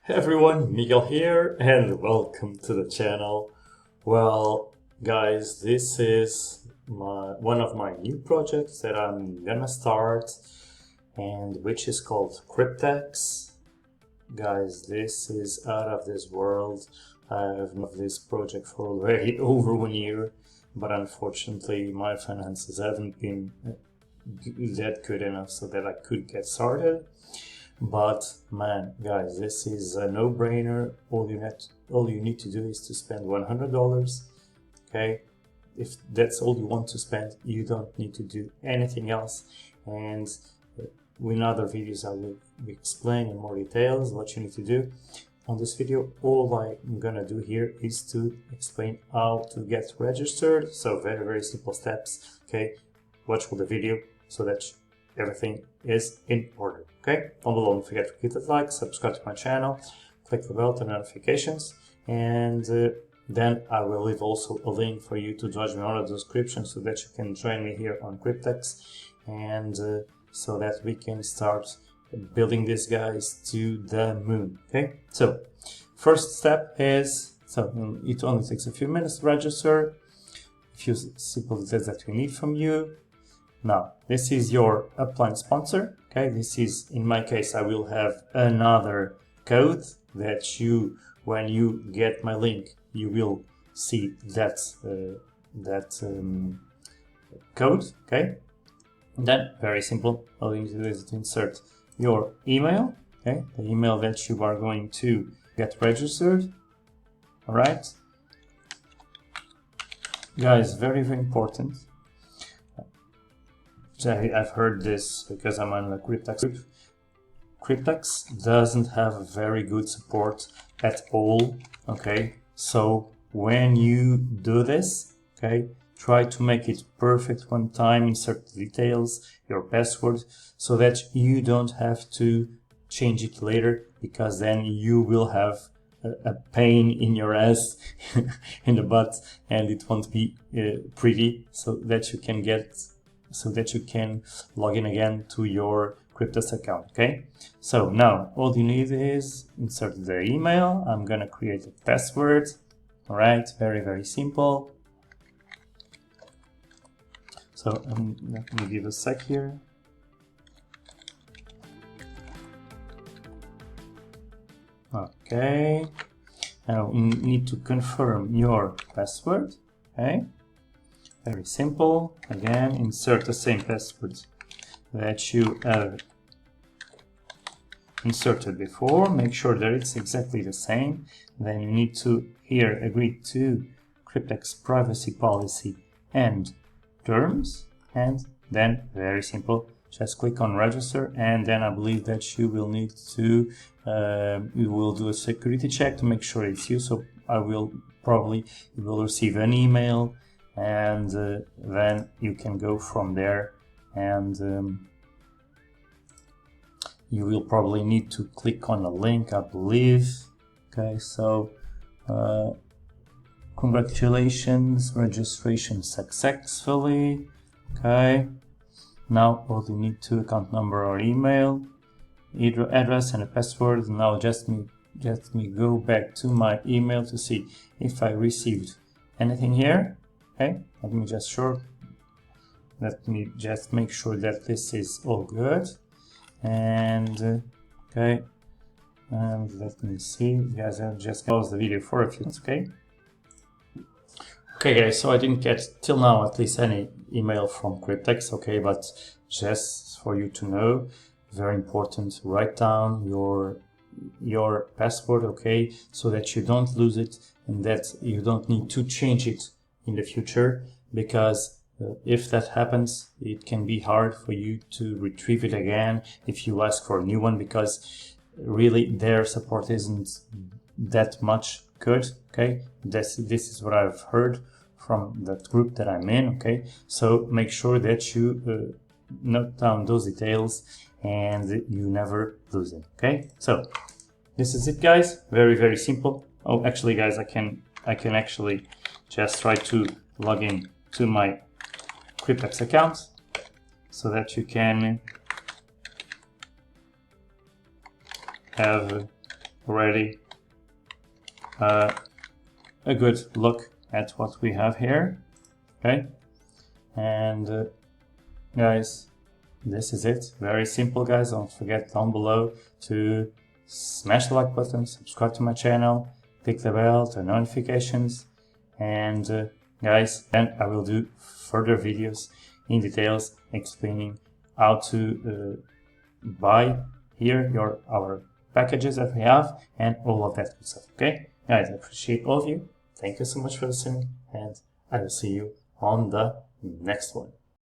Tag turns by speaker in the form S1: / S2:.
S1: Hey everyone, Miguel here and welcome to the channel. Well, guys, this is one of my new projects that I'm gonna start, and which is called Cryptex. Guys, this is out of this world. I've known this project for already over 1 year, but unfortunately my finances haven't been that good enough so that I could get started. But man, guys, this is a no-brainer. All you need to do is to spend $100. Okay, if that's all you want to spend, you don't need to do anything else. And in other videos, I will explain in more details what you need to do. On this video, all I'm gonna do here is to explain how to get registered. So very simple steps. Okay, watch all the video so that everything is in order. Okay, down below, don't forget to hit that like, subscribe to my channel, click the bell to notifications, and then I will leave also a link for you to join me on the description so that you can join me here on Cryptex, and so that we can start building these guys to the moon. Okay, so first step is, it only takes a few minutes to register, a few simple details that we need from you. Now, this is your upline sponsor. Okay, this is, in my case, I will have another code that you, when you get my link, you will see that code. Okay, and then very simple. All you need to do is to insert your email. Okay, the email that you are going to get registered. All right, guys, very important. I've heard this because I'm on the Cryptex group. Cryptex doesn't have very good support at all. Okay, so when you do this, okay, try to make it perfect one time, insert the details, your password, so that you don't have to change it later, because then you will have a pain in your ass in the butt, and it won't be pretty, so that you can log in again to your Cryptex account. Okay, so now all you need is insert the email. I'm gonna create a password. All right, very simple. So let me give a sec here. Okay, now you need to confirm your password. Okay, very simple. Again, insert the same password that you have inserted before. Make sure that it's exactly the same. Then you need to here agree to Cryptex privacy policy and terms. And then, very simple, just click on register. And then I believe that you will need to, you will do a security check to make sure it's you. So you will receive an email, and then you can go from there, and you will probably need to click on a link, I believe. Okay, so congratulations, registration successfully. Okay, now all you need to account number or email, address and a password. Now just me go back to my email to see if I received anything here. Okay, let me just make sure that this is all good. And okay, and let me see, guys, I'll just pause the video for a few minutes. Okay guys, so I didn't get till now at least any email from Cryptex. Okay, but just for you to know, very important, write down your password, okay, so that you don't lose it and that you don't need to change it in the future, because if that happens, it can be hard for you to retrieve it again if you ask for a new one, because really their support isn't that much good. Okay, this is what I've heard from that group that I'm in. Okay, so make sure that you note down those details and you never lose it. Okay, so this is it, guys. Very simple. Oh, actually, guys, I can actually just try to log in to my Cryptex account so that you can have already a good look at what we have here. Okay, and guys, this is it. Very simple, guys. Don't forget down below to smash the like button, subscribe to my channel, click the bell, turn notifications, and guys, then I will do further videos in details explaining how to buy here our packages that we have and all of that good stuff. Okay, guys, I appreciate all of you. Thank you so much for listening, and I will see you on the next one.